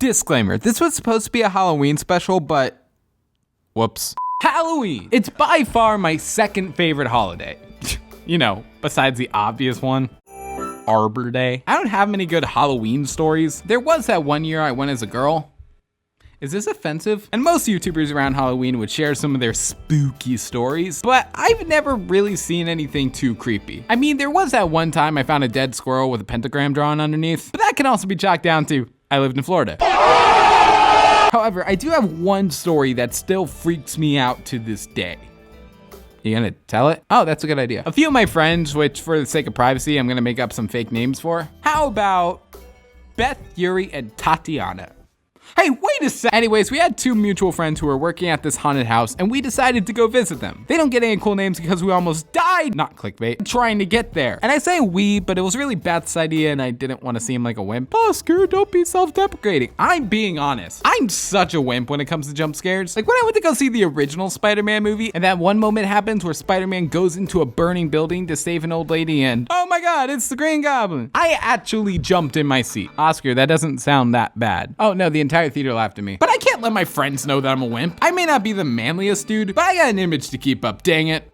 Disclaimer, this was supposed to be a Halloween special, but whoops. Halloween! It's by far my second favorite holiday. You know, besides the obvious one, Arbor Day. I don't have many good Halloween stories. There was that one year I went as a girl. Is this offensive? And most YouTubers around Halloween would share some of their spooky stories, but I've never really seen anything too creepy. I mean, there was that one time I found a dead squirrel with a pentagram drawn underneath, but that can also be chalked down to I lived in Florida. However, I do have one story that still freaks me out to this day. You gonna tell it? Oh, that's a good idea. A few of my friends, which for the sake of privacy, I'm gonna make up some fake names for. How about Beth, Yuri, and Tatiana? Hey, wait a sec. Anyways, we had two mutual friends who were working at this haunted house and we decided to go visit them. They don't get any cool names because we almost died, not clickbait, trying to get there. And I say we, but it was really Beth's idea and I didn't want to seem like a wimp. Oscar, don't be self-deprecating. I'm being honest. I'm such a wimp when it comes to jump scares. Like when I went to go see the original Spider-Man movie and that one moment happens where Spider-Man goes into a burning building to save an old lady and, oh my God, it's the Green Goblin. I actually jumped in my seat. Oscar, that doesn't sound that bad. Oh no, the entire theater laughed at me. But I can't let my friends know that I'm a wimp. I may not be the manliest dude, but I got an image to keep up, dang it.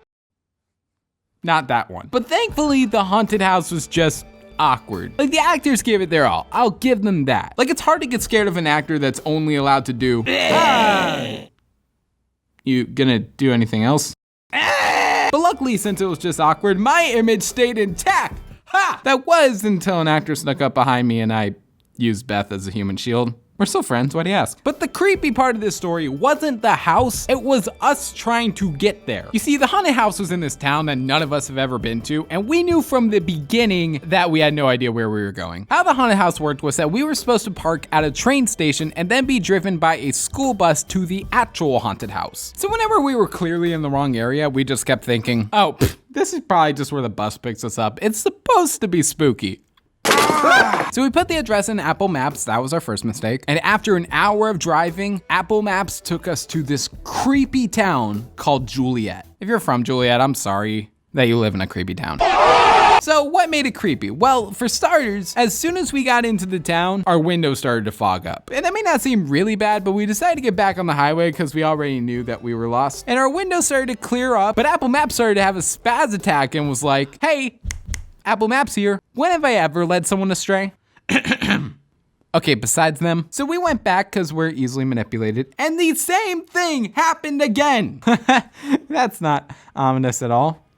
Not that one. But thankfully, the haunted house was just awkward. Like the actors gave it their all. I'll give them that. Like it's hard to get scared of an actor that's only allowed to do You gonna do anything else? But luckily, since it was just awkward, my image stayed intact. Ha! That was until an actor snuck up behind me and I used Beth as a human shield. We're still friends, why do you ask? But the creepy part of this story wasn't the house, it was us trying to get there. You see, the haunted house was in this town that none of us have ever been to, and we knew from the beginning that we had no idea where we were going. How the haunted house worked was that we were supposed to park at a train station and then be driven by a school bus to the actual haunted house. So whenever we were clearly in the wrong area, we just kept thinking, oh, this is probably just where the bus picks us up. It's supposed to be spooky. So we put the address in Apple Maps, that was our first mistake. And after an hour of driving, Apple Maps took us to this creepy town called Juliet. If you're from Juliet, I'm sorry that you live in a creepy town. So what made it creepy? Well, for starters, as soon as we got into the town, our windows started to fog up. And that may not seem really bad, but we decided to get back on the highway because we already knew that we were lost. And our windows started to clear up, but Apple Maps started to have a spaz attack and was like, hey, Apple Maps here. When have I ever led someone astray? Okay, besides them. So we went back because we're easily manipulated and the same thing happened again. That's not ominous at all.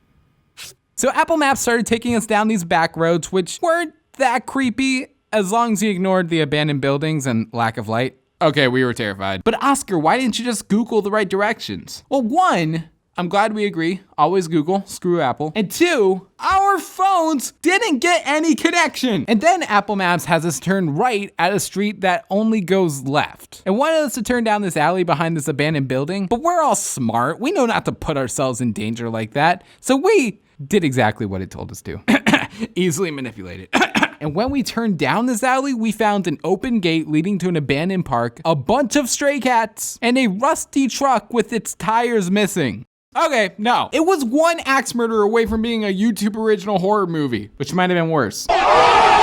So Apple Maps started taking us down these back roads, which weren't that creepy as long as you ignored the abandoned buildings and lack of light. Okay, we were terrified. But Oscar, why didn't you just Google the right directions? Well, one, I'm glad we agree. Always Google, screw Apple. And two, our phones didn't get any connection. And then Apple Maps has us turn right at a street that only goes left. And wanted us to turn down this alley behind this abandoned building, but we're all smart. We know not to put ourselves in danger like that. So we did exactly what it told us to. Easily manipulated. And when we turned down this alley, we found an open gate leading to an abandoned park, a bunch of stray cats, and a rusty truck with its tires missing. Okay, no. It was one axe murder away from being a YouTube original horror movie, which might have been worse.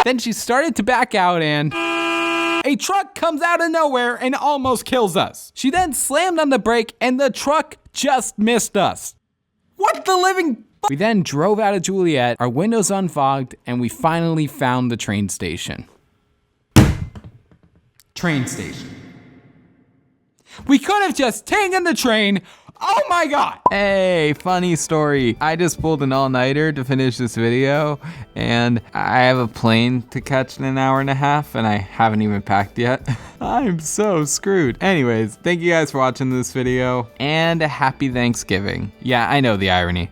Then she started to back out and a truck comes out of nowhere and almost kills us. She then slammed on the brake and the truck just missed us. What the living? We then drove out of Juliet, our windows unfogged, and we finally found the train station. Train station. We could have just taken the train. Oh my God. Hey, funny story. I just pulled an all-nighter to finish this video and I have a plane to catch in an hour and a half and I haven't even packed yet. I'm so screwed. Anyways, thank you guys for watching this video and a happy Thanksgiving. Yeah, I know the irony.